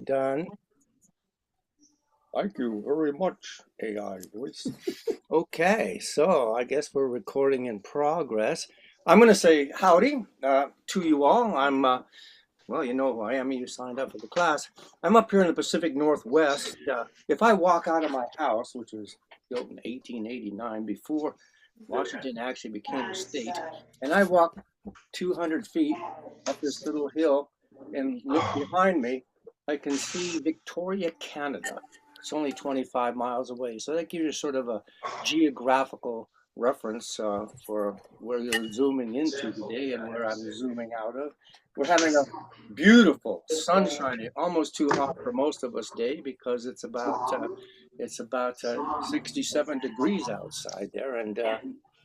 Done. Thank you very much, AI voice. Okay, so I guess we're recording in progress. I'm going to say howdy to you all. Well, you know who I am. You signed up for the class. I'm up here in the Pacific Northwest. If I walk out of my house, which was built in 1889, before Washington actually became a state, and I walk 200 feet up this little hill and look behind me, I can see Victoria, Canada. It's only 25 miles away. So that gives you sort of a geographical reference for where you're zooming into today and where I'm zooming out of. We're having a beautiful, sunshiny, almost too hot for most of us day because it's about 67 degrees outside there, and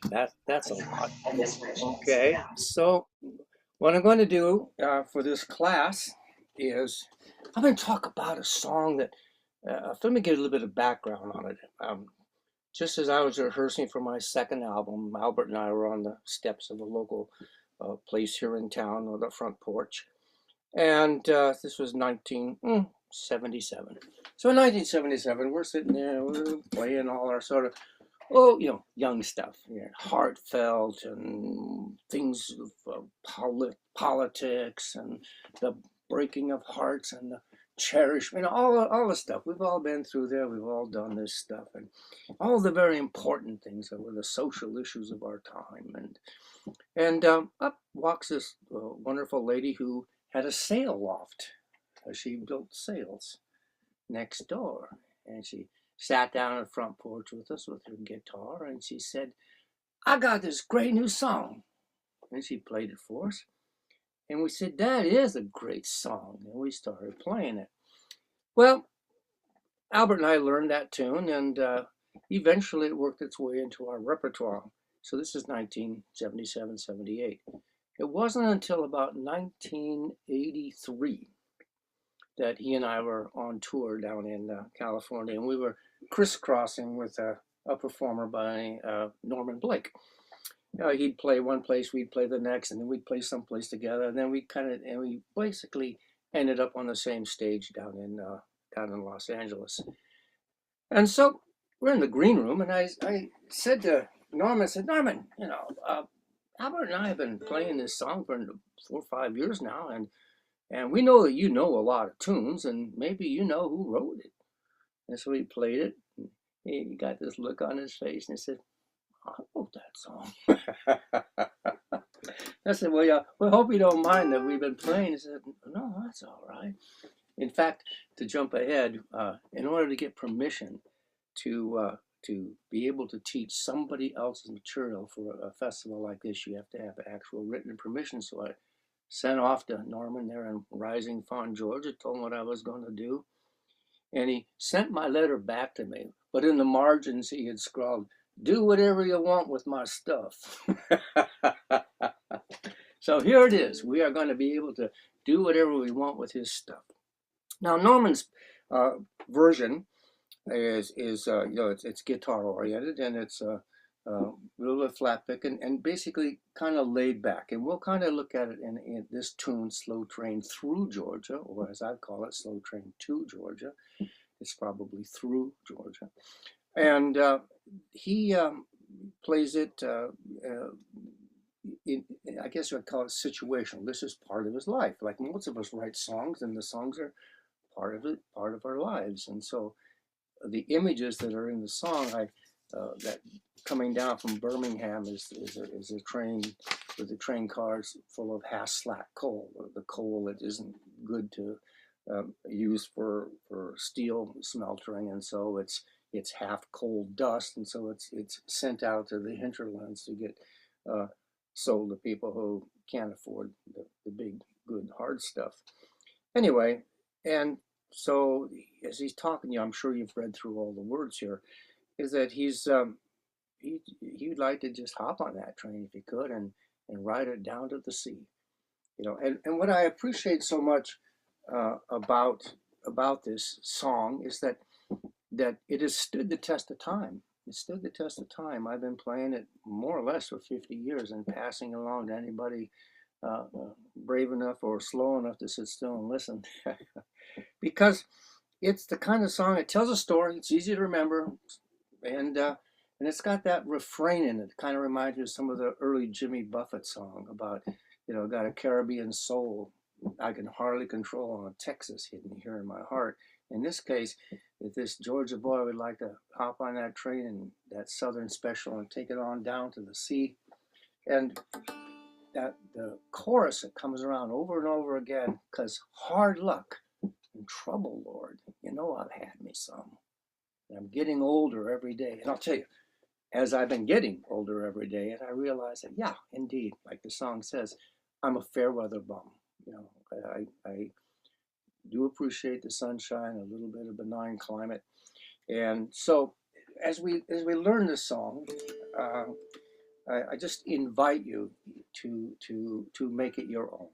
that's a lot. Okay, so what I'm going to do for this class is I'm going to talk about a song that, let me give a little bit of background on it. Just as I was rehearsing for my second album, Albert and I were on the steps of a local place here in town on the front porch. And this was 1977. So in 1977, we're sitting there, we're playing all our sort of young stuff, heartfelt and things of politics and the breaking of hearts and the cherishment, all the stuff. We've all been through there. We've all done this stuff, and all the very important things that were the social issues of our time. And up walks this wonderful lady who had a sail loft. She built sails next door, and she sat down on the front porch with us with her guitar, and she said, "I got this great new song." And she played it for us. And we said, "That is a great song." And we started playing it. Well, Albert and I learned that tune, and eventually it worked its way into our repertoire. So this is 1977, 78. It wasn't until about 1983 that he and I were on tour down in California, and we were crisscrossing with a performer by Norman Blake. He'd play one place, we'd play the next, and then we'd play someplace together, and then we basically ended up on the same stage down in Los Angeles. And so we're in the green room, and I said to Norman, I said, "Norman, Albert and I have been playing this song for 4 or 5 years now, and we know that you know a lot of tunes, and maybe you know who wrote it." And so he played it. And he got this look on his face, and he said, "I wrote that song." I said, "Well, yeah, we hope you don't mind that we've been playing." He said, "No, that's all right." In fact, to jump ahead, in order to get permission to be able to teach somebody else's material for a festival like this, you have to have actual written permission. So I sent off to Norman there in Rising Fawn, Georgia, told him what I was going to do. And he sent my letter back to me. But in the margins, he had scrawled, "Do whatever you want with my stuff." So here it is. We are going to be able to do whatever we want with his stuff. Now, Norman's version is it's guitar oriented, and it's a little bit flat pick and basically kind of laid back. And we'll kind of look at it in this tune, Slow Train Through Georgia, or as I call it, Slow Train to Georgia. It's probably through Georgia. And he plays it, I guess I'd call it situational. This is part of his life. Like most of us write songs, and the songs are part of it, part of our lives. And so the images that are in the song, that coming down from Birmingham is a train with the train cars full of half-slack coal, or the coal that isn't good to use for steel smeltering, and so it's half coal dust, and so it's sent out to the hinterlands to get sold to people who can't afford the big, good, hard stuff. Anyway, and so as he's talking to you, I'm sure you've read through all the words here, is that he'd like to just hop on that train if he could and ride it down to the sea. And what I appreciate so much about this song is that it has stood the test of time. It stood the test of time. I've been playing it more or less for 50 years and passing along to anybody brave enough or slow enough to sit still and listen. because it's the kind of song, it tells a story, it's easy to remember, and it's got that refrain in it. Kind of reminds me of some of the early Jimmy Buffett song about, got a Caribbean soul I can hardly control on Texas hidden here in my heart. In this case, if this Georgia boy would like to hop on that train and that Southern Special and take it on down to the sea, and that the chorus that comes around over and over again, because hard luck and trouble, Lord, I've had me some. And I'm getting older every day. And I'll tell you, as I've been getting older every day, and I realize that, yeah, indeed, like the song says, I'm a fair weather bum. I do appreciate the sunshine, a little bit of benign climate. And so as we learn this song, uh, I just invite you to make it your own.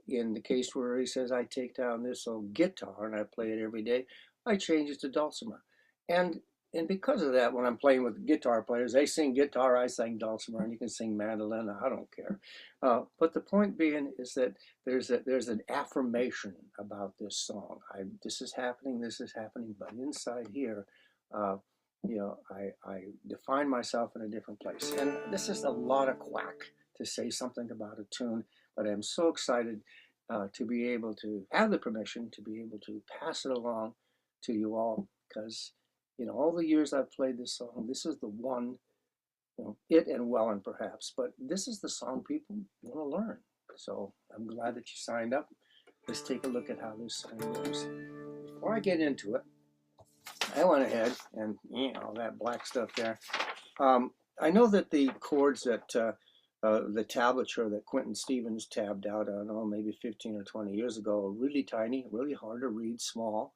In the case where he says, I take down this old guitar and I play it every day, I change it to dulcimer. And because of that, when I'm playing with guitar players, they sing guitar, I sing dulcimer, and you can sing mandolin, I don't care. But the point being is that there's an affirmation about this song. This is happening, but inside here, I define myself in a different place. And this is a lot of quack to say something about a tune, but I'm so excited to be able to have the permission to be able to pass it along to you all, because all the years I've played this song, this is the one, it and Wellen perhaps, but this is the song people want to learn. So I'm glad that you signed up. Let's take a look at how this song goes. Before I get into it, I went ahead and, that black stuff there. I know that the chords that the tablature that Quentin Stevens tabbed out, I don't know, maybe 15 or 20 years ago, are really tiny, really hard to read, small.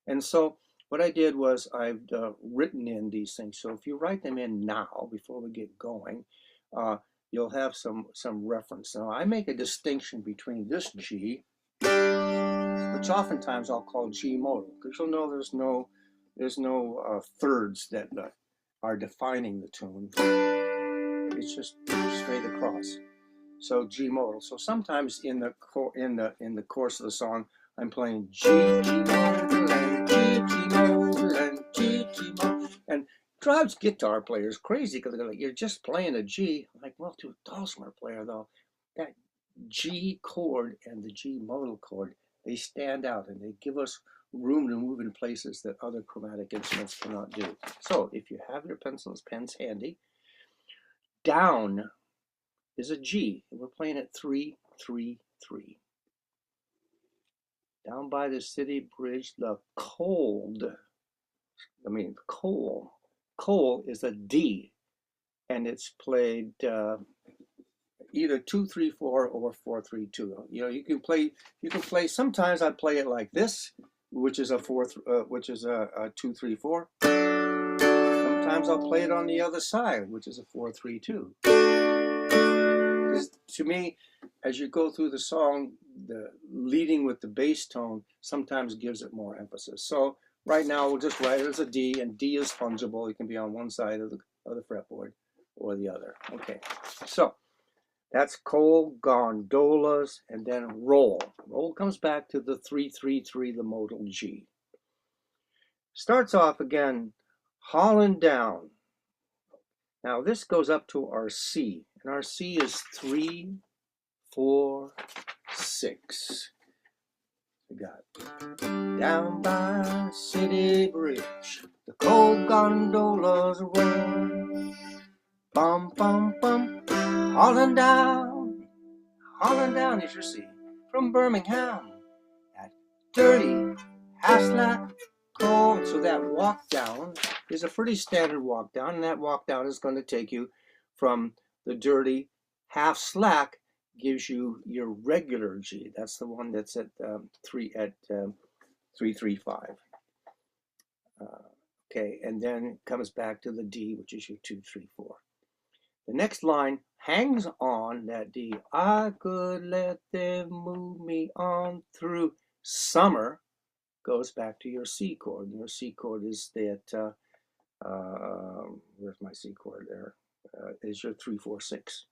And so what I did was I've written in these things. So if you write them in now, before we get going, you'll have some reference. Now I make a distinction between this G, which oftentimes I'll call G modal, because you'll know there's no thirds that are defining the tune. It's just straight across. So G modal. So sometimes in the course of the song, I'm playing G modal and G modal and G modal, and drives guitar players crazy because they're like, you're just playing a G. I'm like, well, to a dulcimer player though, that G chord and the G modal chord, they stand out and they give us room to move in places that other chromatic instruments cannot do. So if you have your pencils, pens handy, down is a G, and we're playing at 3, 3, 3. Down by the city bridge, the coal is a D, and it's played either 2, 3, 4 or 4, 3, 2. You can play. Sometimes I play it like this, which is a 2, 3, 4. Sometimes I'll play it on the other side, which is a 4, 3, 2. To me, as you go through the song, the leading with the bass tone sometimes gives it more emphasis. So right now we'll just write it as a D, and D is fungible. It can be on one side of the fretboard or the other. Okay, so that's coal, gondolas, and then roll. Roll comes back to the 3, 3, 3, the modal G. Starts off again, Holland down. Now this goes up to our C, and our C is 3, 4, 6. We got down by city bridge, the coal gondolas roll. Bum, bum, bum, Holland down is your C. From Birmingham, that dirty, half-slack coal. So that walk down is a pretty standard walk down, and that walk down is going to take you from the dirty, half-slack, gives you your regular G. That's the one that's at 3, 3, 5. Okay, and then it comes back to the D, which is your 2, 3, 4. The next line hangs on that D. I could let them move me on through summer. Goes back to your C chord. Your C chord is that. Where's my C chord there? Is your 3, 4, 6.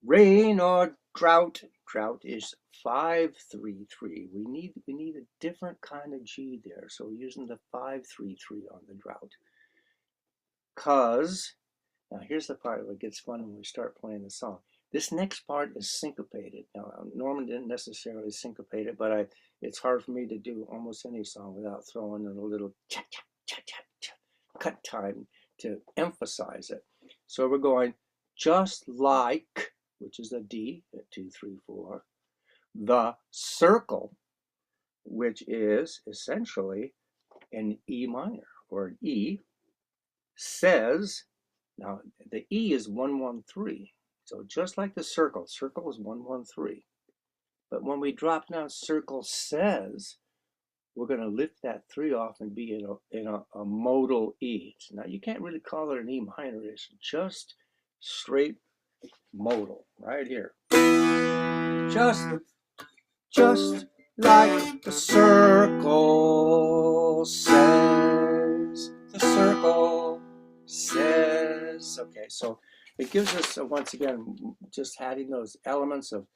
Rain or drought. Drought is 5-3-3. We need a different kind of G there. So we're using the 5-3-3 on the drought. Cause, now here's the part where it gets fun when we start playing the song. This next part is syncopated. Now Norman didn't necessarily syncopate it, but it's hard for me to do almost any song without throwing in a little cha cha cha cha cha cut time to emphasize it. So we're going just like, which is a D at 2-3-4, the circle, which is essentially an E minor or an E, says, now the E is 1-1-3. So just like the circle is 1-1-3. But when we drop down circle says, we're going to lift that 3 off and be in a modal E. Now you can't really call it an E minor, it's just straight modal right here. Just like the circle says, the circle says. Okay, so it gives us, once again, just adding those elements of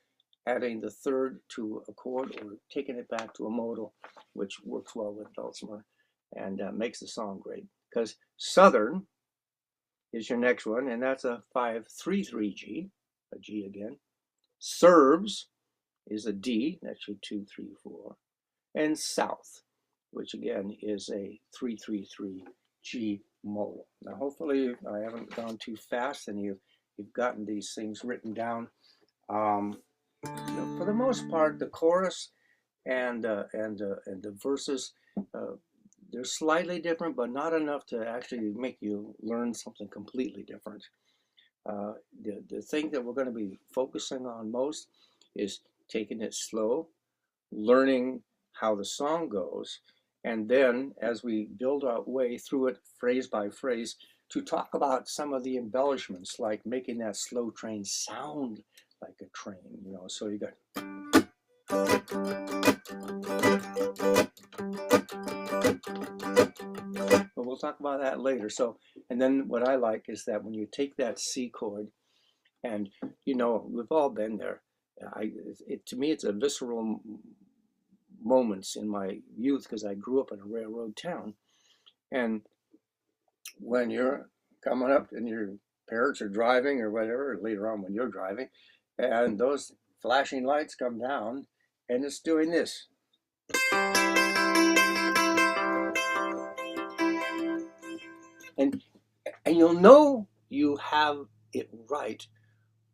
adding the third to a chord or taking it back to a modal, which works well with Dulcimer and makes the song great. Because Southern is your next one, and that's a 5-3-3 G, a G again. Serves is a D, that's your 2-3-4. And South, which again is a 3-3-3 G modal. Now hopefully I haven't gone too fast and you've gotten these things written down. For the most part, the chorus and the verses, they're slightly different, but not enough to actually make you learn something completely different. The thing that we're going to be focusing on most is taking it slow, learning how the song goes, and then as we build our way through it phrase by phrase, to talk about some of the embellishments, like making that slow train sound like a train, so you got, but we'll talk about that later. So, and then what I like is that when you take that C chord, and we've all been there, to me it's a visceral moments in my youth, because I grew up in a railroad town, and when you're coming up and your parents are driving or whatever, or later on when you're driving, and those flashing lights come down and it's doing this. And you'll know you have it right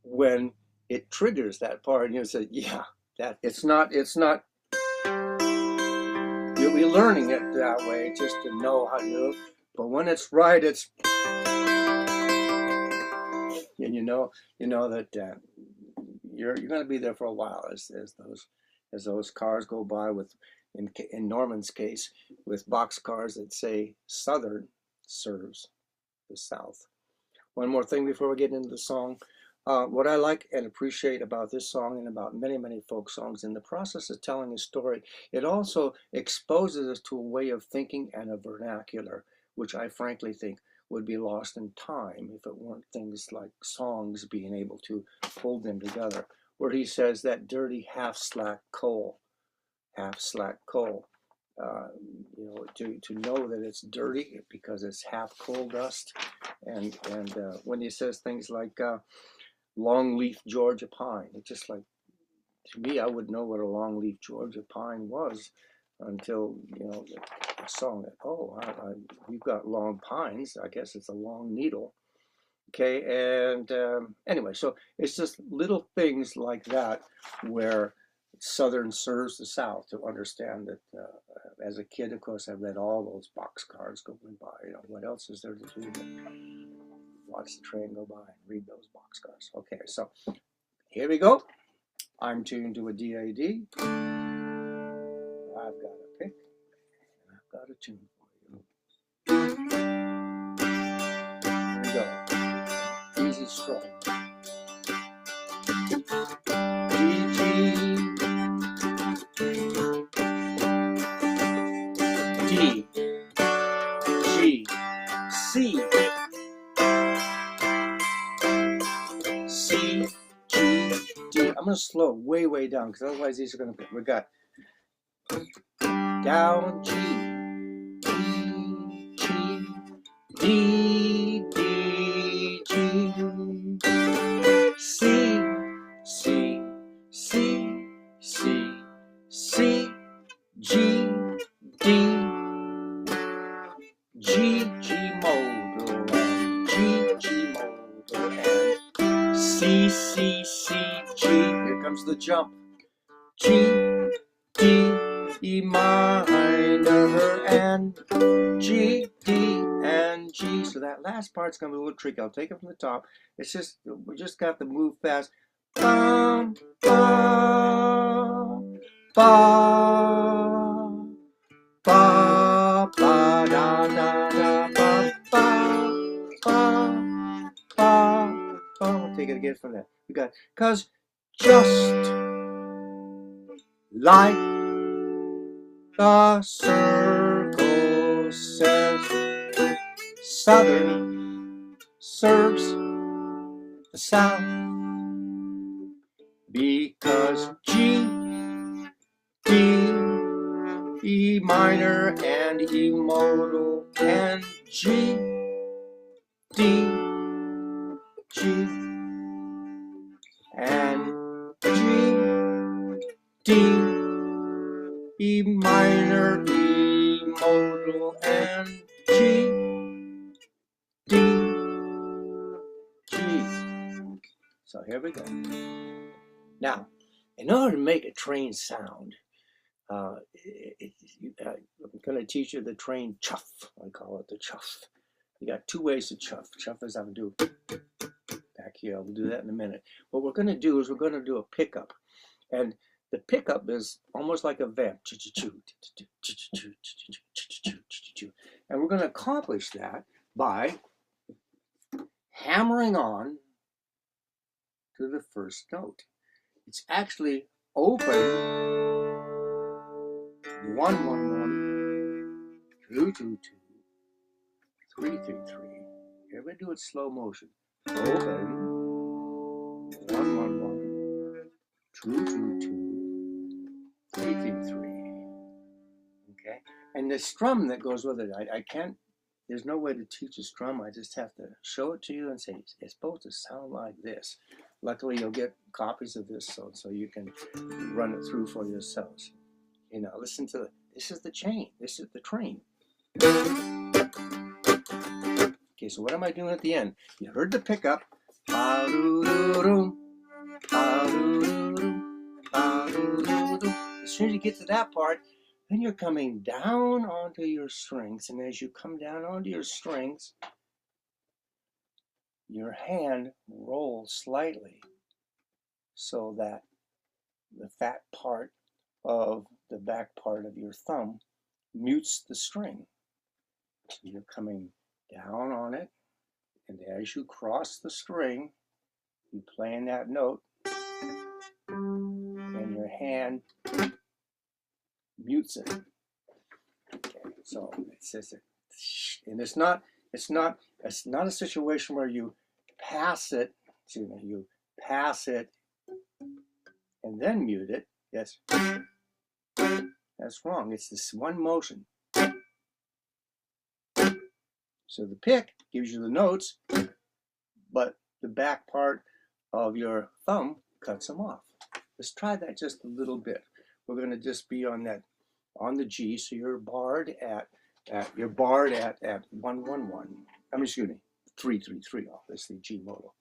when it triggers that part, and you say, yeah, that it's not you'll be learning it that way just to know how to do it. But when it's right, it's, and you know that you're going to be there for a while as those cars go by with, in Norman's case, with box cars that say Southern serves the South. One more thing before we get into the song. What I like and appreciate about this song and about many, many folk songs, in the process of telling a story, it also exposes us to a way of thinking and a vernacular, which I frankly think would be lost in time if it weren't things like songs being able to hold them together. Where he says that dirty half-slack coal, to know that it's dirty because it's half coal dust, and when he says things like longleaf Georgia pine, it's just like, to me, I wouldn't know what a longleaf Georgia pine was until the song that, we've got long pines, I guess it's a long needle. Okay, and anyway, so it's just little things like that where Southern serves the South, to understand that as a kid, of course, I read all those boxcars going by. What else is there to do but watch the train go by and read those boxcars? Okay, so here we go. I'm tuned to a DAD. I've got a pick, and I've got a tune for you. Here we go. Easy strum. G, G, D, G, C, C, G, to slow it way, way down, because otherwise these are going to, we got down, G, E, G, D, D, G, C, C, C, C, C, G, D, G, G modal, and G, G modal, and C, C, C, G. Here comes the jump. G, D, E minor, and G, D, and G. So that last part's gonna be a little tricky. I'll take it from the top. It's just, we just got to move fast. Bum, bum, ba, ba, ba, da, da, da, ba, ba, ba, ba, ba. We'll take it again from there. We got, cause just like the circle says, Southern serves the South, because G, D, E minor, and E modal, and G, D, G, and G, D, E minor, E modal, and G, D, G. So here we go. Now, in order to make a train sound, I'm going to teach you the train chuff. I call it the chuff. You got two ways to chuff. Chuff is I'm going to do back here. I'll do that in a minute. What we're going to do is we're going to do a pickup. And the pickup is almost like a vamp. And we're going to accomplish that by hammering on to the first note. It's actually open 1 1 1 2 2 2 3 3 3. Here we do it slow motion. Open 1 1 1 2 2 2 3 3 3. Okay, and the strum that goes with it, I can't. There's no way to teach a strum. I just have to show it to you and say it's supposed to sound like this. Luckily, you'll get copies of this so you can run it through for yourselves. You know, listen to this is the chain. This is the train. Okay, so what am I doing at the end? You heard the pickup. As soon as you get to that part, then you're coming down onto your strings. And as you come down onto your strings, your hand rolls slightly so that the fat part of the back part of your thumb mutes the string. So you're coming down on it, and as you cross the string, you play in that note, and your hand mutes it. Okay, so it says it, and it's not a situation where you pass it. Excuse me, you pass it and then mute it. Yes, that's wrong. It's this one motion. So the pick gives you the notes, but the back part of your thumb cuts them off. Let's try that just a little bit. We're going to just be on that, on the G. So you're barred at 1 1 1. I mean, excuse me, 3 3 3. Obviously G modal.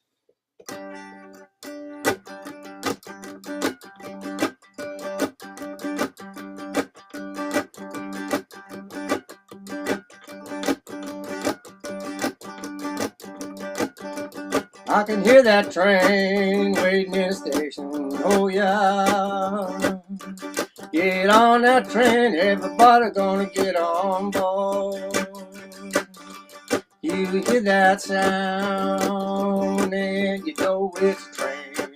I can hear that train waiting in the station. Oh yeah. Get on that train, everybody gonna get on board. You hear that sound and you know it's a train.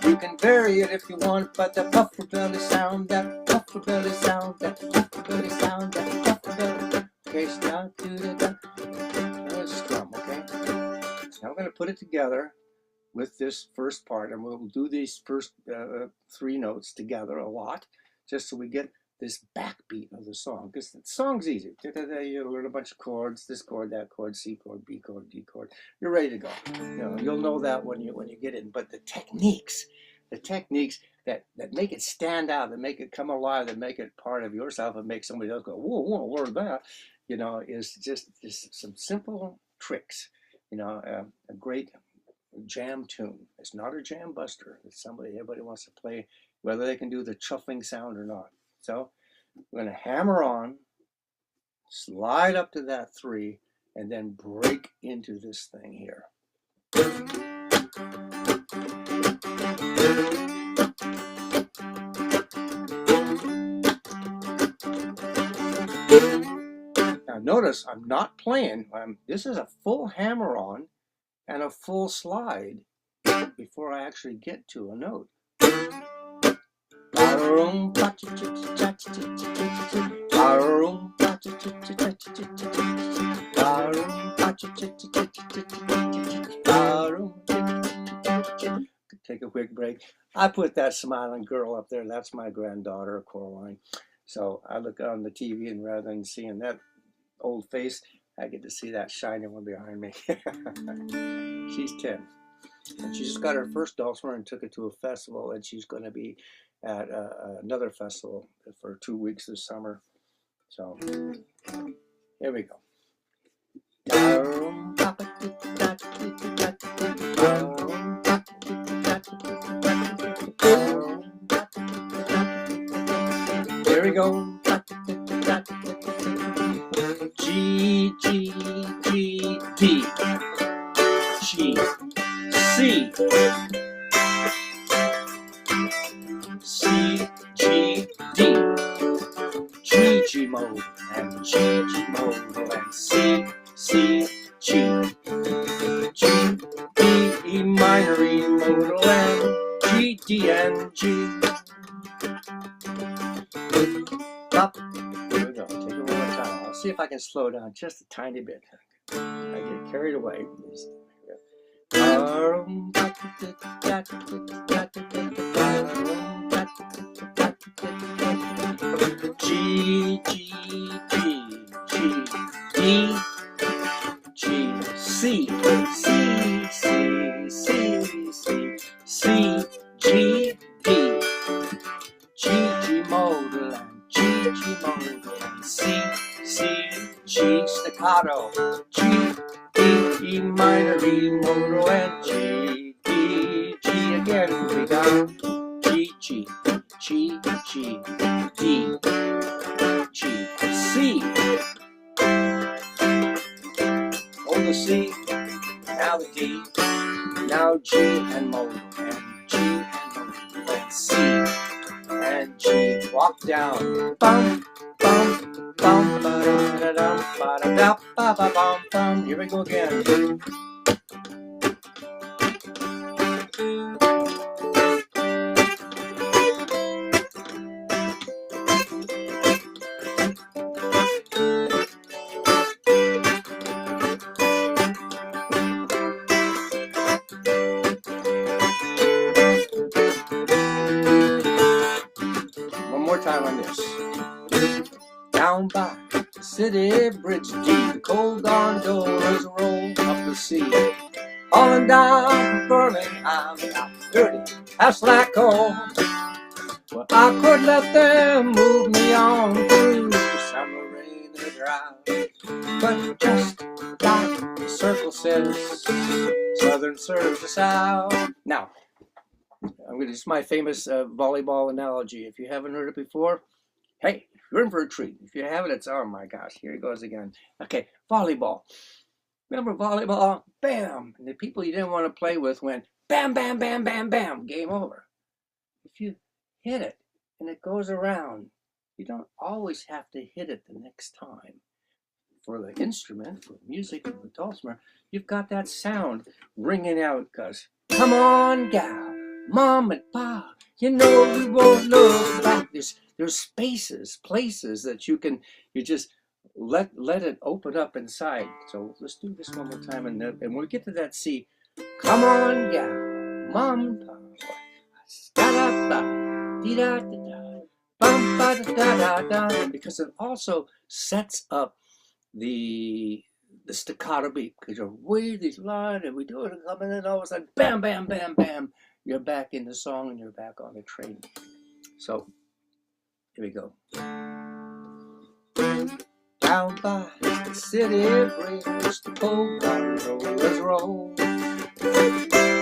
You can vary it if you want, but that puffer belly sound, that puffer belly sound, that puffer belly sound, that puffer belly. Okay, stop, do the strum, okay? Now we're going to put it together with this first part, and we'll do these first 3 notes together a lot, just so we get this backbeat of the song, because the song's easy. You learn a bunch of chords, this chord, that chord, C chord, B chord, D chord. You're ready to go. You'll know that when you get in. But the techniques that make it stand out, that make it come alive, that make it part of yourself, and make somebody else go, whoa, whoa, where's that? Is just some simple tricks. A great jam tune. It's not a jam buster. It's everybody wants to play, whether they can do the chuffing sound or not. So we're going to hammer on, slide up to that 3, and then break into this thing here. Now notice I'm not playing. This is a full hammer on and a full slide before I actually get to a note. Take a quick break. I put that smiling girl up there. That's my granddaughter, Coraline. So I look on the TV, and rather than seeing that old face, I get to see that shining one behind me. She's 10. And she just got her first dulcimer and took it to a festival, and she's going to be at another festival for 2 weeks this summer. So here we go. Here we go. G, G, G, D. G, C, C, G, D. G, G mode, and G, G mode, and C, C, G. G, D, E minor, E modal, and G, D, and G. Up. Here we go. Take it one more time. I'll see if I can slow down just a tiny bit. I get carried away. G, G, G, G, D, G, C, C, C, C, C, C, G, D, G, G modal, and G, G modal, and C, C, G staccato, G, D, E minor, E modal, and G, D, G again. We got G, G, G, G, D, G, C. Hold the C, now the D, now G and modal, and G and modal, and C, and G. Walk down. Bum, bum, bum, ba-da-da-dum, ba-da-da, ba-ba-bum, bum. Here we go again. One more time on this. Down by the city bridge D, the cold gondolas roll up the sea. Falling down from Birmingham, about 30 past Slacko. Well, I could let them move me on through summer rain and drought. But just like the circle says, Southern serves the South. Now, this is my famous volleyball analogy. If you haven't heard it before, hey, you're in for a treat. If you haven't, it's, oh my gosh, here it goes again. Okay, volleyball. Remember volleyball? Bam! And the people you didn't want to play with went bam, bam, bam, bam, bam. Game over. If you hit it and it goes around, you don't always have to hit it the next time. For the instrument, for music, for the dulcimer, you've got that sound ringing out because, come on, gal, mom and pa, you know we won't look back. There's spaces, places that you just let it open up inside. So let's do this one more time, and when we get to that C, come on, gal, mom and pop. Da da da, dee da da da, bum ba da da da da. Because it also sets up the staccato beat, because you're really loud and we do it, and then all of a sudden, bam, bam, bam, bam, you're back in the song and you're back on the train. So here we go. Down by the city bridge, the cold gondolas roll,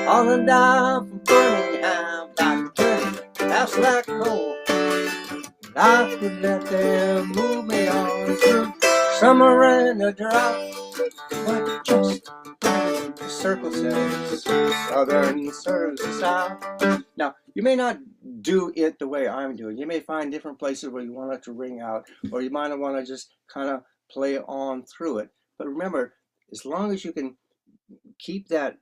on and down from Birmingham, like dirty, that's like coal. I could let them move me on through summer and a drought, but just like the circle says, Southern serves the South. Now, you may not do it the way I'm doing. You may find different places where you want it to ring out, or you might want to just kind of play on through it. But remember, as long as you can keep that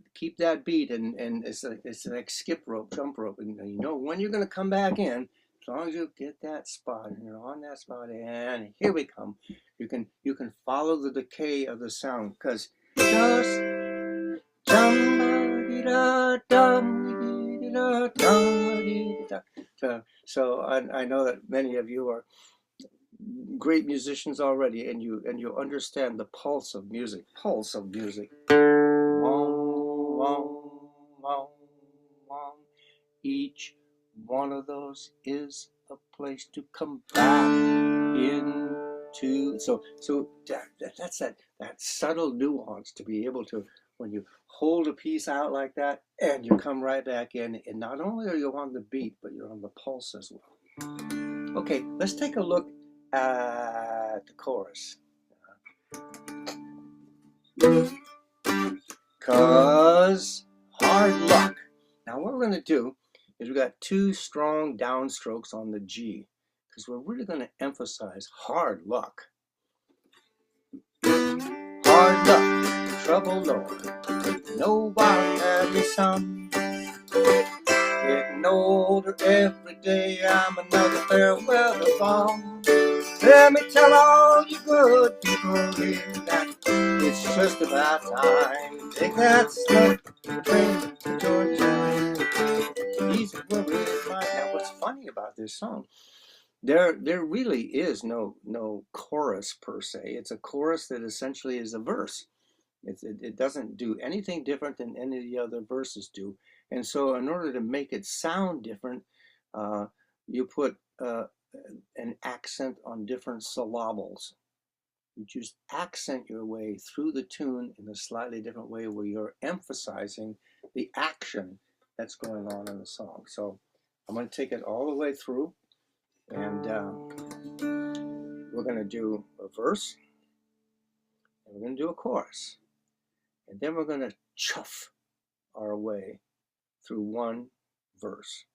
beat, and it's like skip rope, jump rope, and you know when you're going to come back in. As long as you get that spot and you're on that spot, and here we come. You can follow the decay of the sound, because just so I know that many of you are great musicians already, and you understand the pulse of music. Each one of those is a place to come back into. So that's that subtle nuance to be able to, when you hold a piece out like that and you come right back in, and not only are you on the beat, but you're on the pulse as well. Okay, let's take a look at the chorus. Cause hard luck. Now what we're going to do is we got two strong downstrokes on the G, because we're really going to emphasize hard luck. Hard luck, trouble, Lord. Nobody had me some. Getting older every day, I'm another fair weather bomb. Let me tell all you good people here that it's just about time. Take that slow train to Georgia. These worries mine. Now, what's funny about this song? There really is no chorus per se. It's a chorus that essentially is a verse. It doesn't do anything different than any of the other verses do. And so, in order to make it sound different, you put an accent on different syllables. You just accent your way through the tune in a slightly different way, where you're emphasizing the action that's going on in the song. So I'm going to take it all the way through, and we're going to do a verse, and we're going to do a chorus, and then we're going to chuff our way through one verse,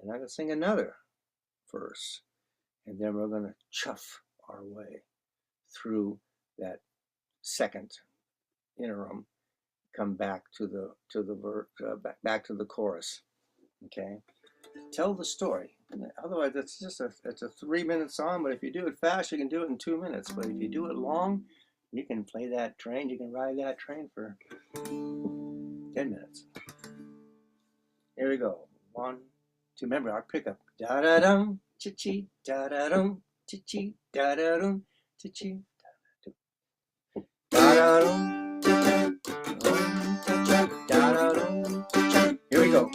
and I'm going to sing another verse, and then we're going to chuff our way through that second interim, come back to the back to the chorus. Okay, tell the story. Otherwise, it's a 3-minute song. But if you do it fast, you can do it in 2 minutes. But if you do it long, you can play that train. You can ride that train for 10 minutes. Here we go. 1, 2. Remember our pickup. Da da dum, chi chi, da da dum, chi chi, da da dum, chi chi, da da dum, da da dum. Here we go.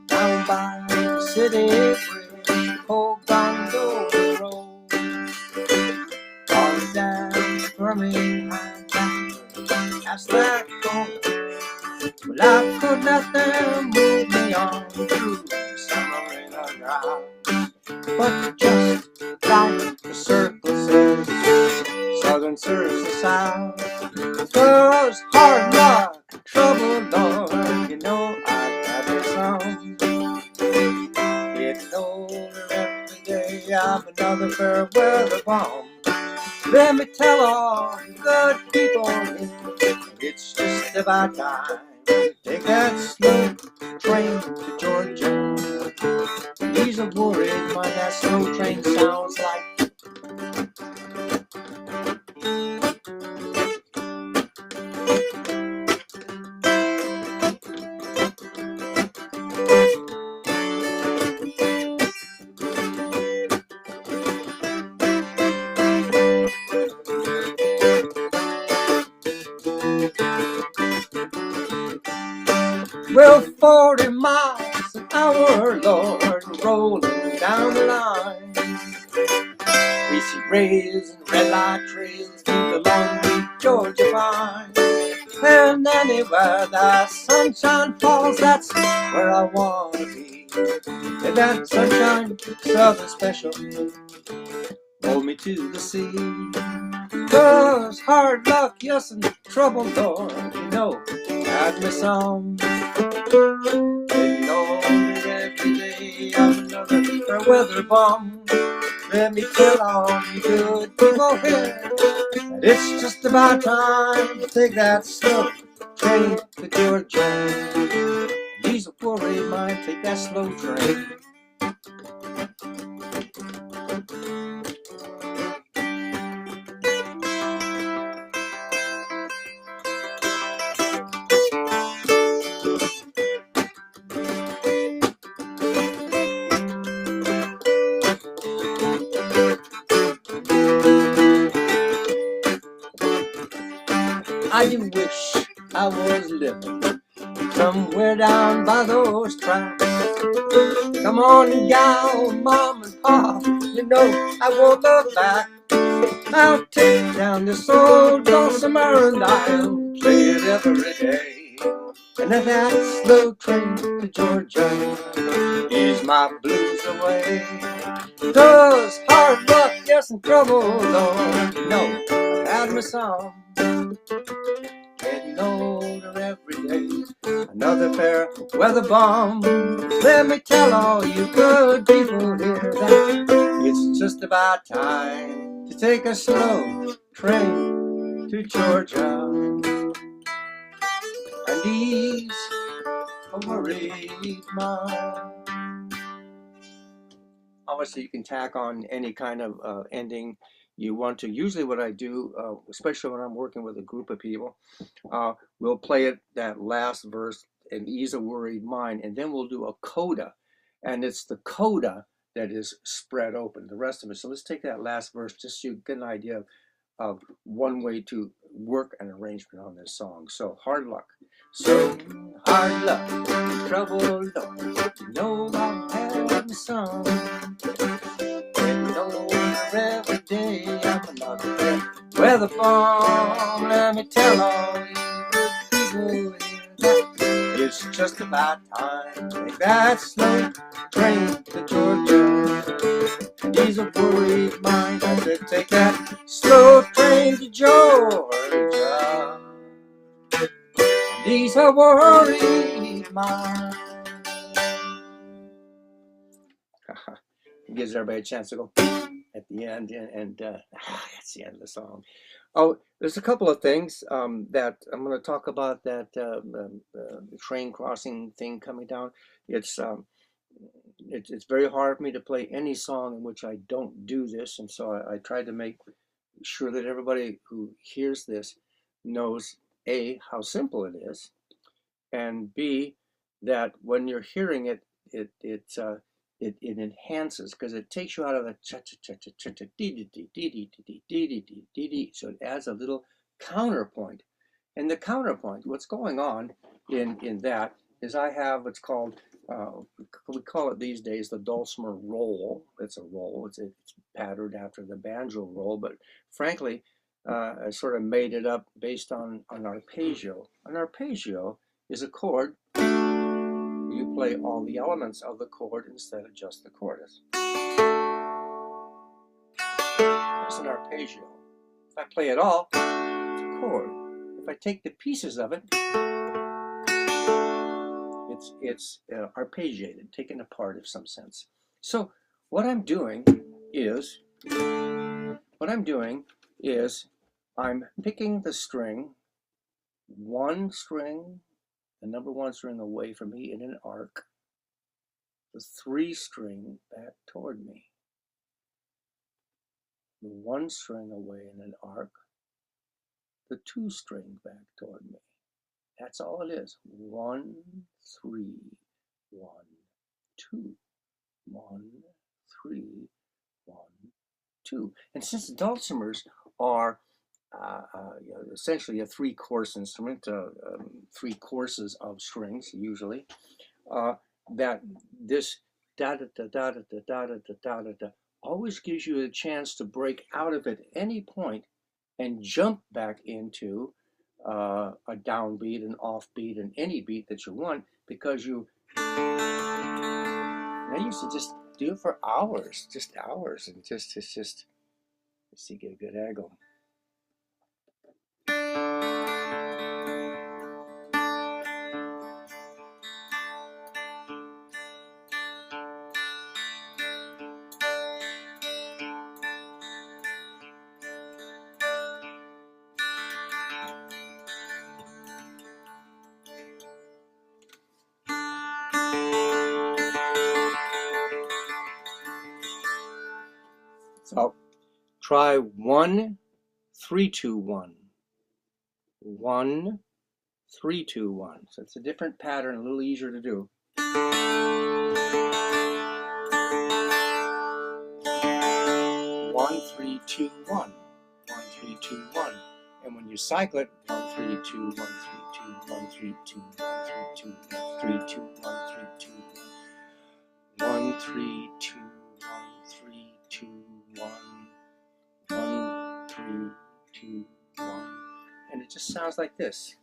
Down by the city bridge, old gondola roll, on down Birmingham, that's that gold. Well, I could let them move me on through summer in a drought, but just like the circle says, Southern serves the South. 'Cause hard luck, trouble, Lord, you know I've got this song. Getting older every day, I'm another fair weather bomb. Let me tell all you good people, it's just about time. Take that slow train to Georgia. These are worried when that slow train sounds like. Well, 40 miles an hour, Lord, rolling down the line. We see rails and red light trails through the Long Beach, Georgia vine. And anywhere the sunshine falls, that's where I want to be. And that sunshine, Southern special, roll me to the sea. 'Cause hard luck, yes, and trouble, Lord, you know, had me some. Getting older every day, I'm another fair weather bum. Let me tell all you good people here that it's just about time to take that slow train to Georgia. These are worried minds, take that slow train. I do wish I was living somewhere down by those tracks. Come on down, Mom and Pop, you know I won't look back. I'll take down this old Dulcimer and I'll play it every day. And then that slow train to Georgia ease my blues away. 'Cause hard luck, yes, and trouble, Lord, you know I've had my song. Getting older every day, another fair weather bomb. Let me tell all you good people here that it's just about time to take a slow train to Georgia and ease a worried mind. Obviously, you can tack on any kind of ending you want to. Usually what I do, especially when I'm working with a group of people, we'll play it that last verse and ease a worried mind, and then we'll do a coda, and it's the coda that is spread open, the rest of it. So let's take that last verse just so you get an idea of one way to work an arrangement on this song. So hard luck. So hard luck, trouble, Lord, you know I've had some. Getting older every day, I'm another day. Weather bomb, let me tell all you people here, it's just about time to take that slow train to Georgia. And he's a worried mind, I said take that slow train to Georgia. And he's a worried mind. It gives everybody a chance to go at the end, and that's the end of the song. Oh, there's a couple of things that I'm going to talk about. That the train crossing thing coming down. It's it's very hard for me to play any song in which I don't do this, and so I try to make sure that everybody who hears this knows A, how simple it is, and B, that when you're hearing it, it enhances because it takes you out of the cha cha cha cha cha cha dee dee dee dee dee dee dee dee dee dee dee. So it adds a little counterpoint. And the counterpoint, what's going on in that is I have what's called we call it these days the dulcimer roll. It's a roll. It's patterned after the banjo roll, but frankly, I sort of made it up based on an arpeggio. An arpeggio is a chord. You play all the elements of the chord instead of just the chorus. There's an arpeggio. If I play it all, it's a chord. If I take the pieces of it, it's arpeggiated, taken apart in some sense. So what I'm doing is I'm picking the string, one string, the number one string away from me in an arc, the 3 string back toward me, the 1 string away in an arc, the 2 string back toward me. That's all it is. 1, 3, 1, 2, 1, 3, 1, 2. And since dulcimers are essentially a three-course instrument, 3 courses of strings usually. That this da da da da da da da da da da always gives you a chance to break out of it at any point and jump back into a downbeat, an offbeat, and any beat that you want, because I used to just do it for hours, just hours, and it's just, let's see, get a good angle. So try 1, 3, 2, 1. 1, 3, 2, 1. So it's a different pattern, a little easier to do. 1, 3, 2, 1. 1, 3, 2, 1. And when you cycle it, 1, 3, 2, 1, 3, 2, 1, 3, 2, 1, 3, 2, 1, 3, 2, 1, 3, 2, 1, 3, 2, 1, 3, 2, 1, 1, 3, 2, 1. And it just sounds like this.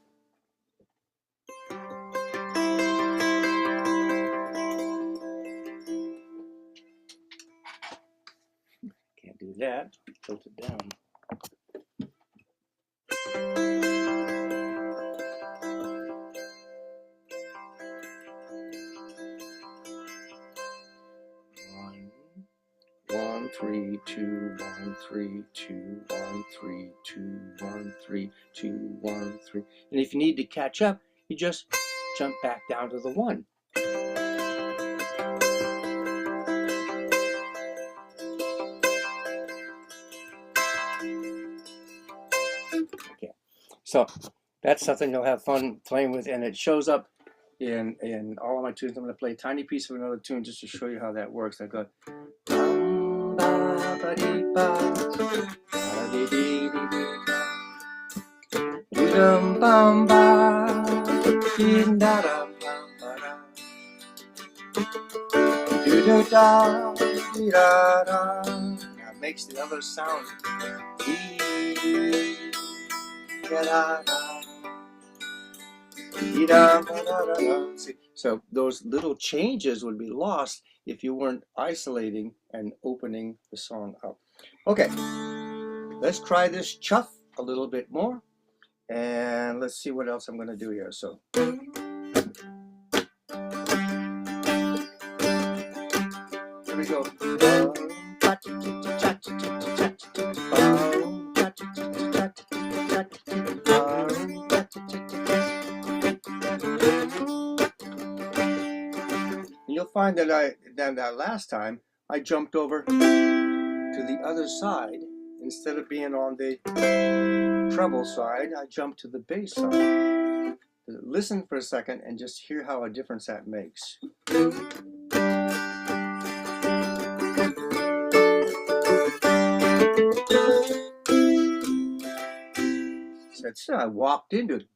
Can't do that. Tilt it down. One, 3, 2, 1, 3, 2, 1, 3, 2, 1, 3, 2, 1, 3. And if you need to catch up, you just jump back down to the 1. Okay, so that's something you'll have fun playing with, and it shows up in all of my tunes. I'm going to play a tiny piece of another tune just to show you how that works. I go. Now it makes the other sound. So those little changes would be lost if you weren't isolating and opening the song up. Okay, let's try this chuff a little bit more, and let's see what else I'm going to do here. So here we go. You'll find that that last time I jumped over to the other side. Instead of being on the treble side, I jumped to the bass side. Listen for a second and just hear how a difference that makes. So I walked into it.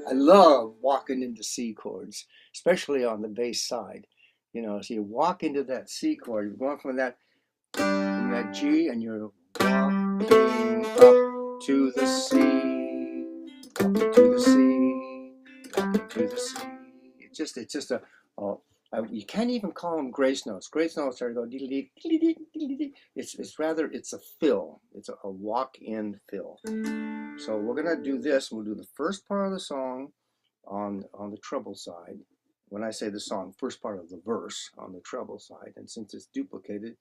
I love walking into C chords, especially on the bass side. You know, so you walk into that C chord, you're going from that G, and you're walking up to the C, walking to the C, walking to the C. It's just a you can't even call them grace notes. Grace notes are go dee dee dee dee dee dee. It's rather a fill. It's a walk-in fill. So we're gonna do this. We'll do the first part of the song on the treble side. When I say the song, first part of the verse on the treble side. And since it's duplicated,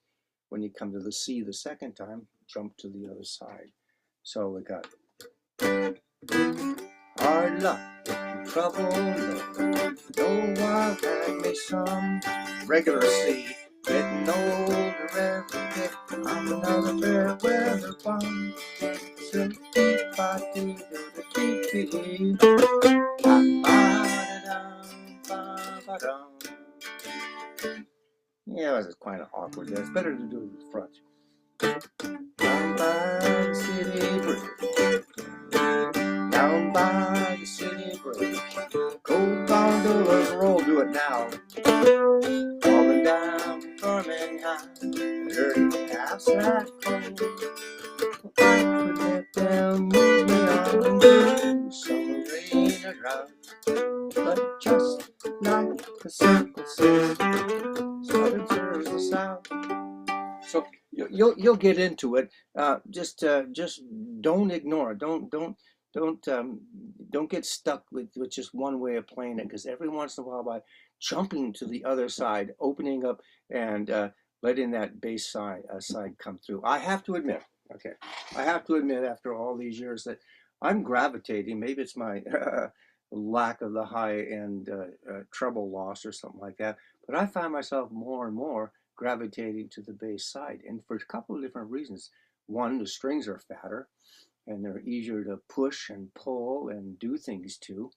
when you come to the C the second time, jump to the other side. So we got hard luck, trouble, no one had me some regular C, getting older every day. I'm another fair weather bum. Yeah, it was kind of awkward there. It's better to do it in the front. now. Falling down Birmingham, dirty house that cold. I could let them move me on through summer rain or drought, but just like the circle says, southern serves the south. So you'll get into it. Just don't ignore it. Don't get stuck with just one way of playing it, because every once in a while, by jumping to the other side, opening up and letting that bass side come through. I have to admit, after all these years, that I'm gravitating. Maybe it's my lack of the high end treble loss or something like that, but I find myself more and more gravitating to the bass side, and for a couple of different reasons. One, the strings are fatter and they're easier to push and pull and do things to.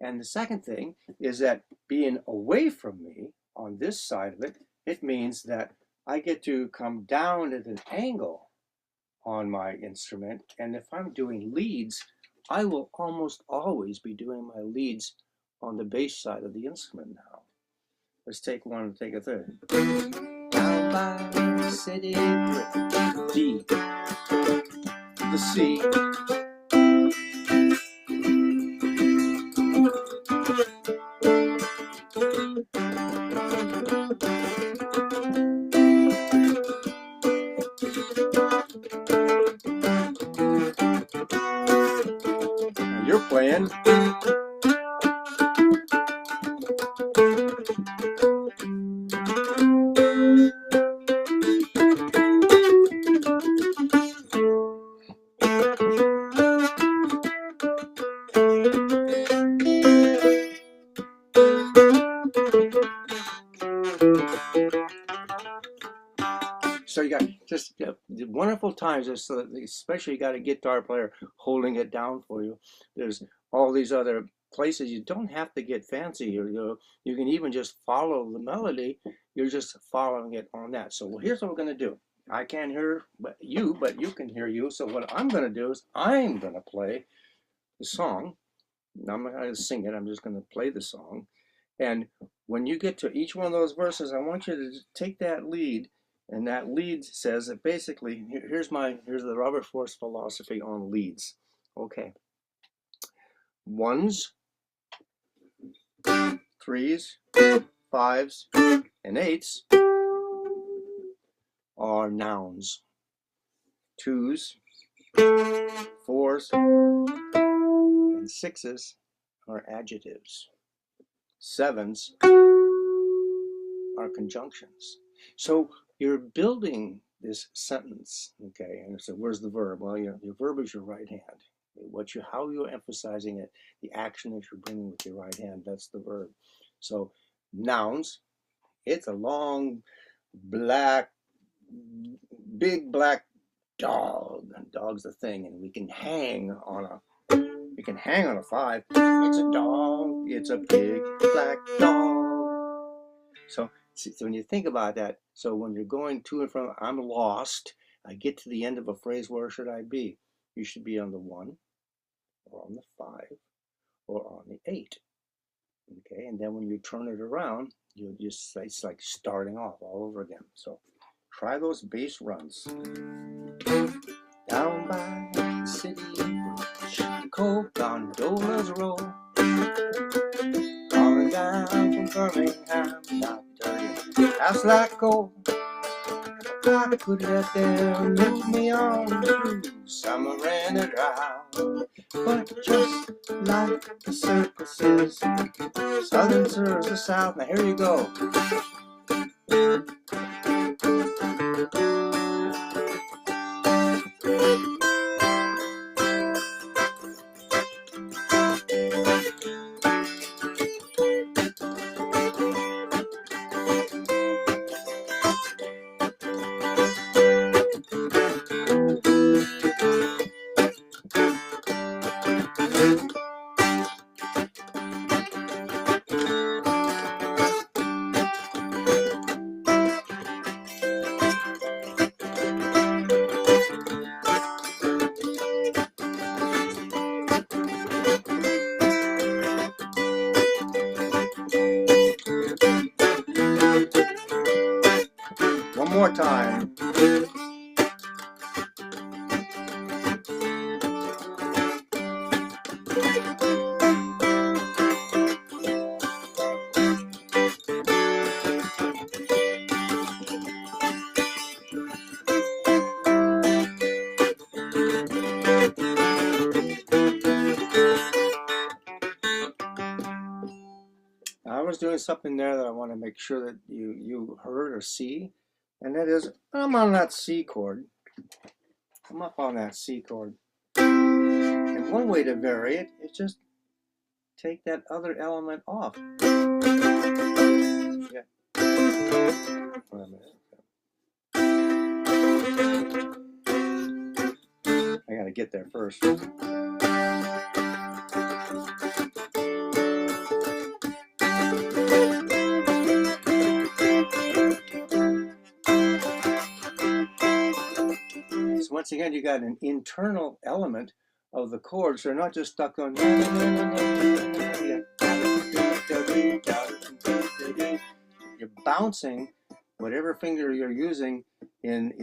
And the second thing is that being away from me on this side of it, it means that I get to come down at an angle on my instrument, and if I'm doing leads, I will almost always be doing my leads on the bass side of the instrument now. Let's take one and take a third. Down by the city with D, the C. Now you're playing. So you got just wonderful times, especially you got a guitar player holding it down for you. There's all these other places. You don't have to get fancy. You can even just follow the melody. You're just following it on that. So here's what we're going to do. I can't hear you, but you can hear you. So what I'm going to do is I'm going to play the song. I'm not going to sing it. I'm just going to play the song. And when you get to each one of those verses, I want you to take that lead. And that lead says that basically, here's the Robert Force philosophy on leads. Okay. Ones, threes, fives, and eights are nouns. Twos, fours, and sixes are adjectives. Sevens are conjunctions. So you're building this sentence, okay? And so where's the verb? Well, your verb is your right hand. How you're emphasizing it, the action that you're bringing with your right hand, that's the verb. So nouns, it's a long, big black dog. Dog's the thing, and we can hang on a five. It's a dog. It's a big black dog. So when you think about that, so when you're going to and from, I'm lost. I get to the end of a phrase. Where should I be? You should be on the 1, or on the 5, or on the 8. Okay, and then when you turn it around, it's like starting off all over again. So try those bass runs. Down by the city bridge, cold gondolas roll, calling down from Birmingham, not dirty, house like gold. I could let them move me on through summer and a drought, but just like the circle says, southern serves the south. Now here you go. more time. I was doing something there that I want to make sure that you heard or see, and that is I'm on that C chord. I'm up on that C chord. And one way to vary it is just take that other element off. Yeah. Wait a minute. I gotta get there first. So once again, you got an internal element of the chords. They're not just stuck on. You're bouncing whatever finger you're using in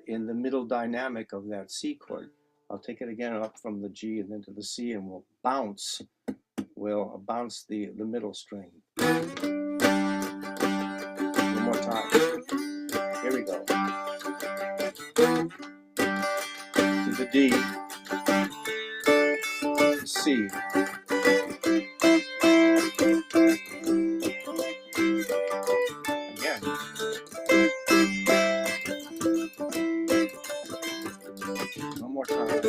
the middle dynamic of that C chord. I'll take it again up from the G and then to the C, and we'll bounce. We'll bounce the middle string. One more time. Here we go. To the D, to C. Again. One more time.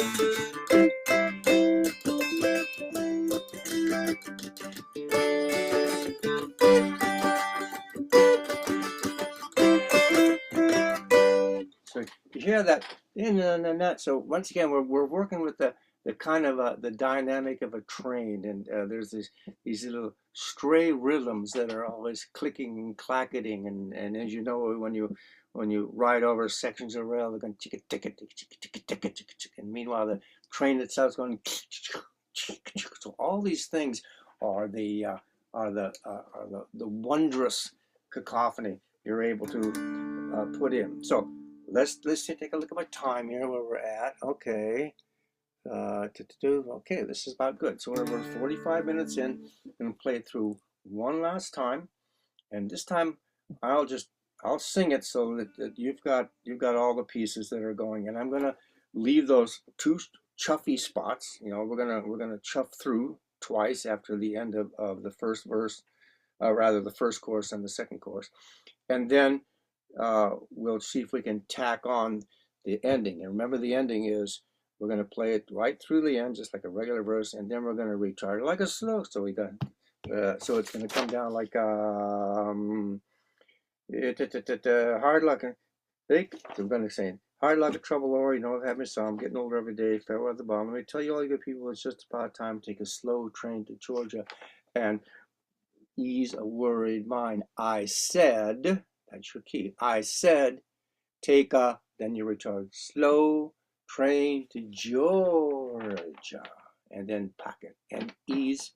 So you hear that, so once again, we're working with the kind of the dynamic of a train, and there's these little stray rhythms that are always clicking and clacketing, and as you know, when you ride over sections of rail, they're going tick tick tick tick tick tick, and meanwhile the train itself is going. So all these things are the wondrous cacophony you're able to put in. So let's take a look at my time here where we're at. Okay. Okay, this is about good. So we're 45 minutes in. I'm going to play it through one last time, and this time I'll sing it so that you've got all the pieces that are going, and I'm going to leave those two chuffy spots. You know, we're gonna chuff through twice after the end of the first verse, rather the first chorus and the second chorus, and then we'll see if we can tack on the ending. And remember, the ending is we're going to play it right through the end, just like a regular verse, and then we're going to retard it like a slow. So we got, so it's going to come down like hard luck. So we're going to say hard luck, trouble, or you know, I've had me song. I'm getting older every day. Farewell at the bottom. Let me tell you, all you good people, it's just about time to take a slow train to Georgia, and ease a worried mind. I said. That's your key. I said, take a, then you return, slow train to Georgia, and then pack it and ease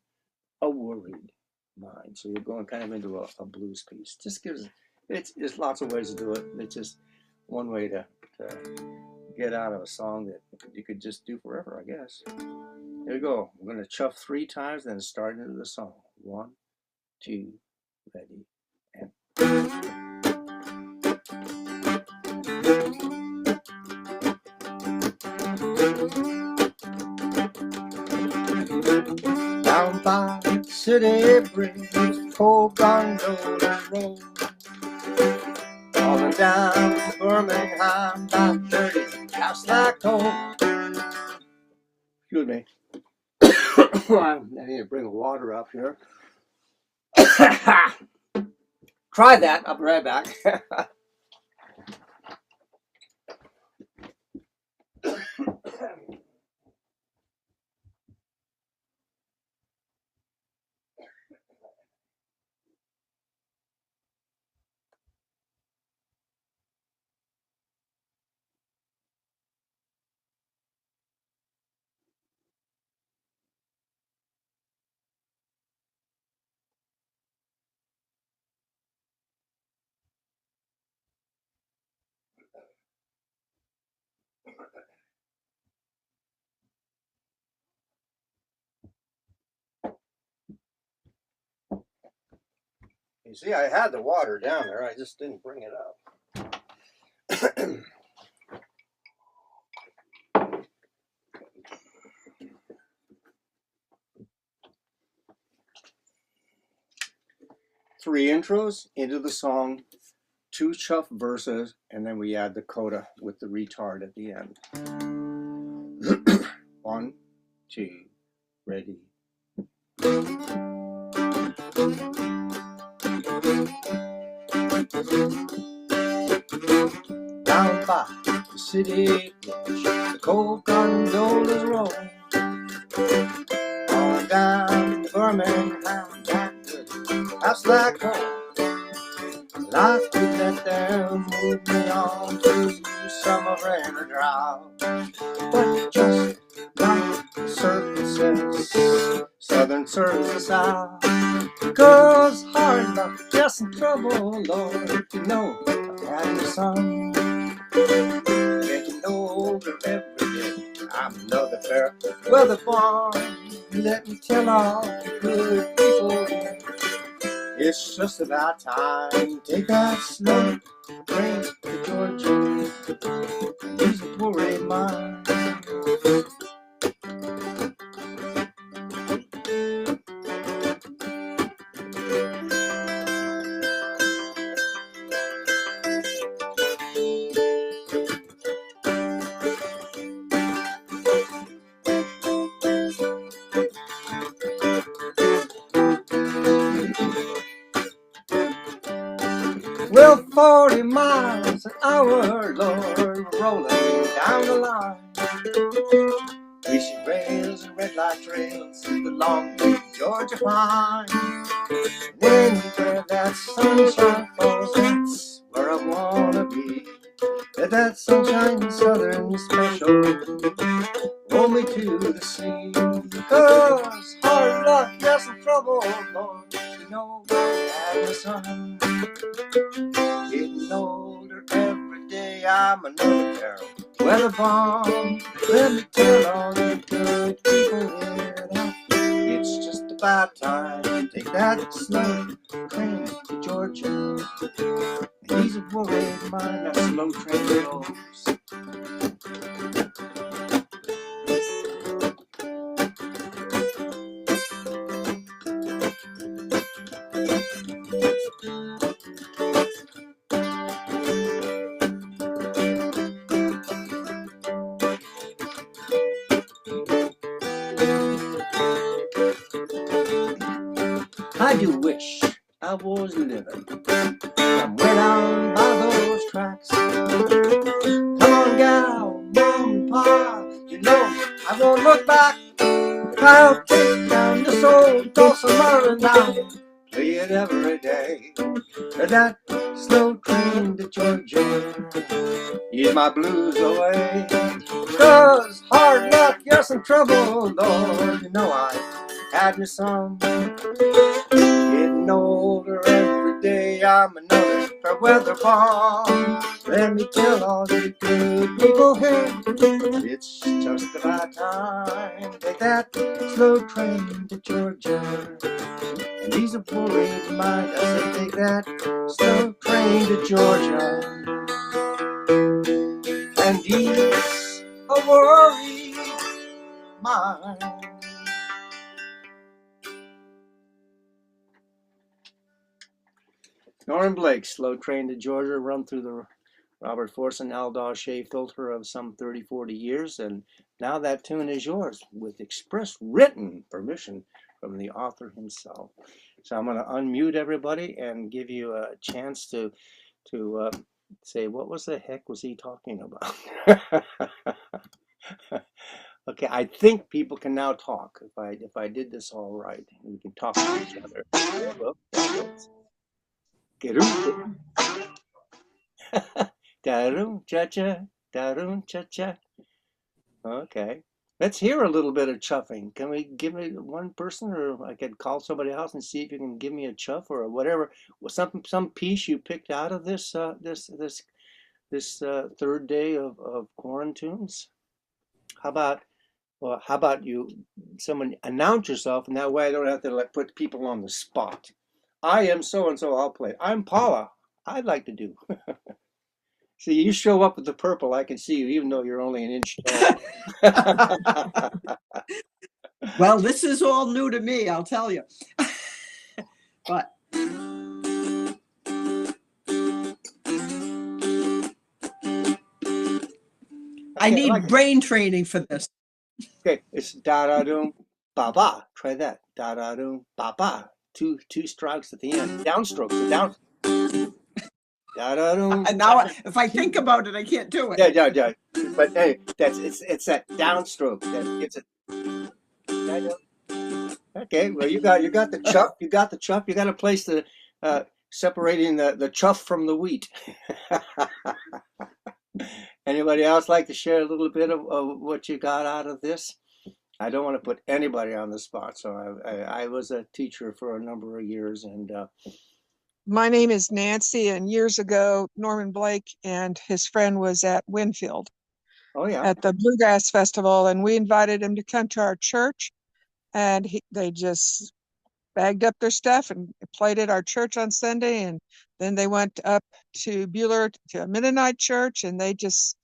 a worried mind. So you're going kind of into a blues piece. Just gives, there's lots of ways to do it. It's just one way to get out of a song that you could just do forever, I guess. Here we go. We're going to chuff 3 times, then start into the song. 1, 2, ready, and down by City Bridge, old gondola road, all the way down to Birmingham, about 30, just like home. Excuse me. I need to bring water up here. Try that. I'll be right back. You see, I had the water down there, I just didn't bring it up. 3 intros into the song, 2 chuff verses, and then we add the coda with the retard at the end. 1, 2, ready. Down by the city, the coal gondolas roll. On down to Birmingham, back to house like home. Life could let them move me on through summer and a drought. But just like the circus says, Southern serves us out. 'Cause hard luck, just some trouble, Lord, you know I've had my son. Getting older every day, I'm another fair weather boy. Let me tell all the good people here, it's just about time. Take that slow train to Georgia, ease the worried mind. Well, 40 miles an hour, Lord, rolling down the line. Greasy rails and red light trails, the long Georgia pine. And anywhere that sunshine falls, that's where I wanna be. Let that sunshine southern special roll me to the sea. 'Cause hard luck, yes, and trouble, Lord, you know I had my son. Getting older every day, I'm another barrel weather bomb. Let me tell all you good people here that it's just about time. Take that slow train to Georgia, and he's a worried mind, that slow train goes. I do wish I was living somewhere down by those tracks. Come on, gal, mom and pa, you know I won't look back. I'll take down this old Dulcimer and I'll play it every day. That slow train to Georgia, ease my blues away. 'Cause hard luck, yes, and trouble, Lord, you know I had me some. Getting older every day, I'm another fair weather bomb. Let me tell all you good people here, it's just about time. Take that slow train to Georgia, and he's a worried mind. I said take that slow train to Georgia, and he's a worried mind. Norman Blake, Slow Train to Georgia, run through the Robert Forson Aldous Shea filter of some 30, 40 years, and now that tune is yours with express written permission from the author himself. So I'm going to unmute everybody and give you a chance to say, what was the heck was he talking about? Okay, I think people can now talk. If I did this all right, we can talk to each other. Well, Darum, cha-cha, darum, cha-cha. Okay. Let's hear a little bit of chuffing. Can we give me one person, or I could call somebody else and see if you can give me a chuff or whatever, some piece you picked out of this this third day of QuaranTunes? How about how about you someone announce yourself, and that way I don't have to put people on the spot. I am so and so. I'll play. I'm Paula. I'd like to do. See, you show up with the purple. I can see you, even though you're only an inch tall. Well, this is all new to me, I'll tell you. But I need like brain training for this. Okay, it's da da doom ba ba. Try that. Da da doom ba ba. Two strokes at the end. Downstroke. So down. Da da doom. And now, if I think about it, I can't do it. Yeah. But hey, it's that downstroke that gives it. Okay, well you got the chuff. You got the chuff. You got a place to separating the chuff from the wheat. Anybody else like to share a little bit of what you got out of this? I don't want to put anybody on the spot. So I was a teacher for a number of years, and my name is Nancy, and years ago, Norman Blake and his friend was at Winfield at the Bluegrass Festival, and we invited him to come to our church, and they just bagged up their stuff and played at our church on Sunday, and then they went up to Bueller to a Mennonite church, and they just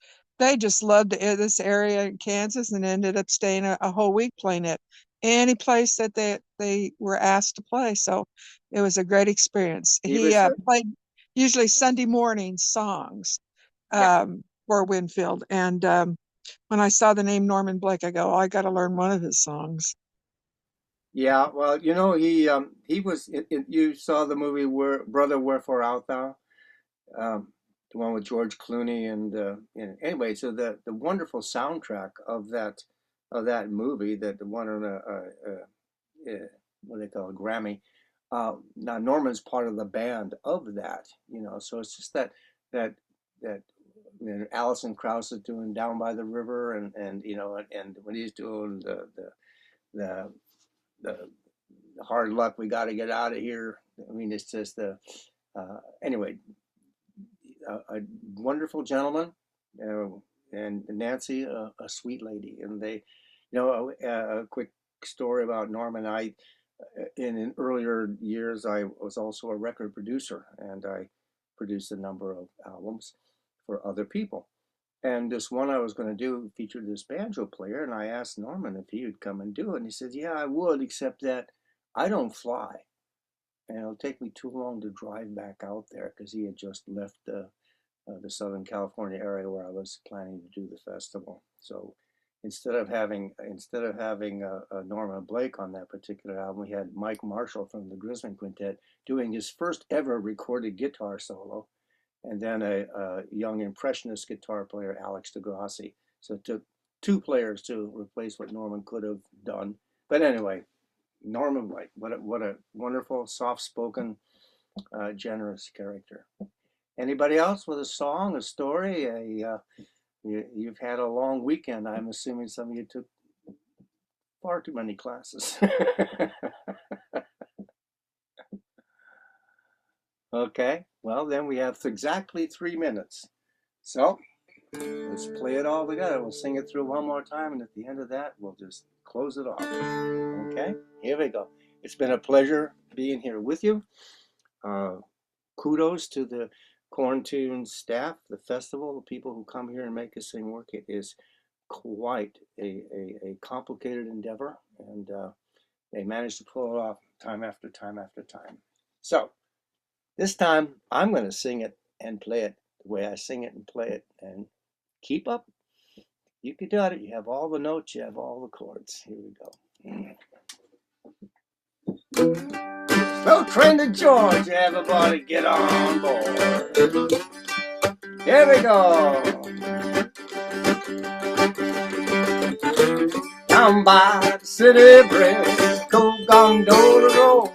loved this area in Kansas, and ended up staying a whole week playing at any place that they were asked to play. So it was a great experience. He played usually Sunday morning songs for Winfield, and when I saw the name Norman Blake, I go, oh, I got to learn one of his songs. Yeah, well, you know, he was. You saw the movie Brother, Wherefore Art Thou? The one with George Clooney and anyway, so the wonderful soundtrack of that movie that won what do they call it, Grammy. Now Norman's part of the band of that, you know, so it's just that you know, Alison Krauss is doing Down by the River, and you know, and when he's doing the hard luck, we got to get out of here. I mean, it's just anyway, a wonderful gentleman, and Nancy, a sweet lady. And they, you know, a quick story about Norman. In earlier years, I was also a record producer, and I produced a number of albums for other people. And this one I was going to do featured this banjo player, and I asked Norman if he would come and do it. And he said, yeah, I would, except that I don't fly. And it'll take me too long to drive back out there, because he had just left the Southern California area where I was planning to do the festival. So instead of having Norman Blake on that particular album, we had Mike Marshall from the Grisman Quintet doing his first ever recorded guitar solo, and then a young impressionist guitar player, Alex DeGrassi. So it took two players to replace what Norman could have done. But anyway, Norman Blake, what a wonderful, soft-spoken, generous character. Anybody else with a song, a story? You've had a long weekend. I'm assuming some of you took far too many classes. Okay, well then we have exactly 3 minutes. So let's play it all together. We'll sing it through one more time, and at the end of that, we'll just close it off. Okay, here we go. It's been a pleasure being here with you. Kudos to the QuaranTUNE staff, the festival, the people who come here and make this thing work. It is quite a complicated endeavor, and they managed to pull it off time after time after time. So this time I'm going to sing it and play it the way I sing it and play it, and keep up. You can do it. You have all the notes, you have all the chords. Here we go. Slow train to Georgia, everybody get on board. Here we go. Down by the city bridge, go gong do to roll.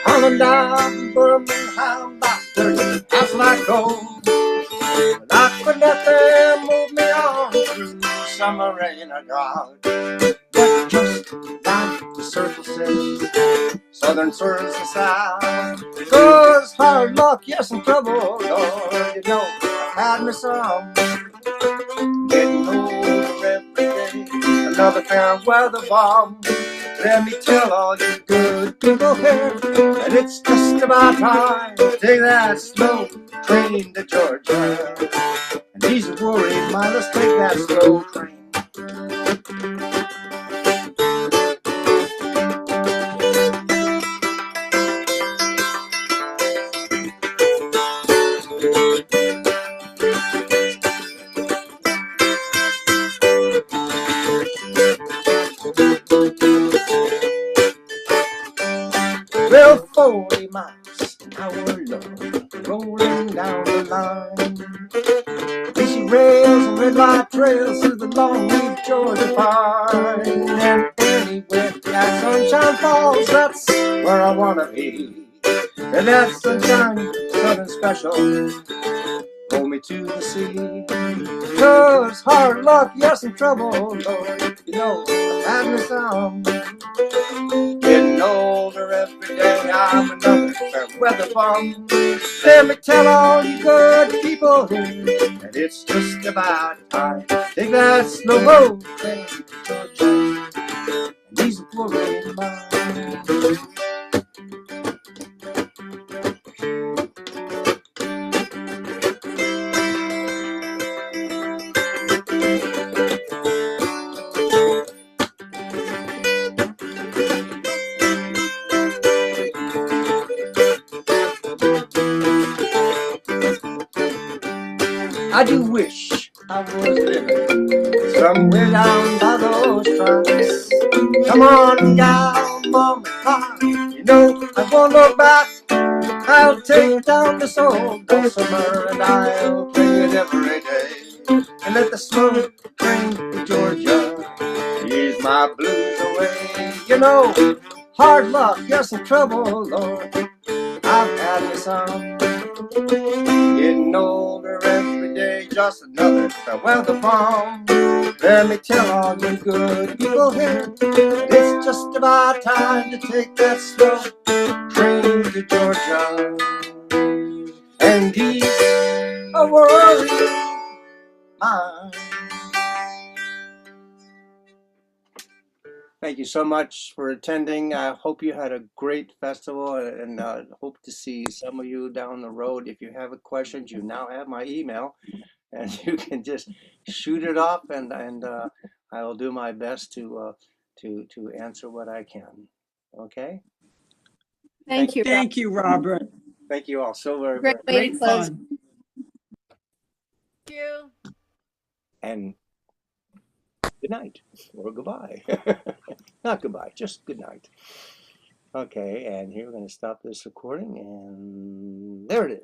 On down Birmingham by 30, that's my goal. But I could let them move me on through summer rain or drought. But just down the surfaces, southern surface south. 'Cause hard luck, yes, and trouble, Lord, you know, I've had me some. Getting older every day, another fair weather bomb. Let me tell all you good people here that it's just about time to take that slow train to Georgia. And he's a worried mind, let's take that slow train. Well, 40 miles an hour low, rolling down the line. Busy rails and red light trails through the long leaf Georgia pine. And anywhere that sunshine falls, that's where I wanna be. And that sunshine, something special, roll me to the sea. 'Cause hard luck, yes, and trouble, Lord, you know, I've had me some. Getting older every day, I'm another fair weather bomb. Let me tell all you good people here that it's just about time. Take that slow boat train to Georgia, and these are worried minds. I do wish I was living somewhere down by those tracks. Come on down, Mom and Pop, you know I won't look back. I'll take down this old dulcimer and I'll play it every day. And let the slow train to Georgia ease my blues away. You know, hard luck, yes, and trouble, Lord, I've had me some. Getting older every day, just another farewell to farm. Let me tell all you good people here that it's just about time to take that slow train to Georgia. And he's a worried mind. Thank you so much for attending. I hope you had a great festival and hope to see some of you down the road. If you have questions, you now have my email and you can just shoot it off and I will do my best to answer what I can. Okay? Thank you. Thank you, Robert. Thank you all so very, Great very way Great to close. fun. Thank you. and good night or goodbye. Not goodbye, just good night. Okay, and here we're going to stop this recording, and there it is.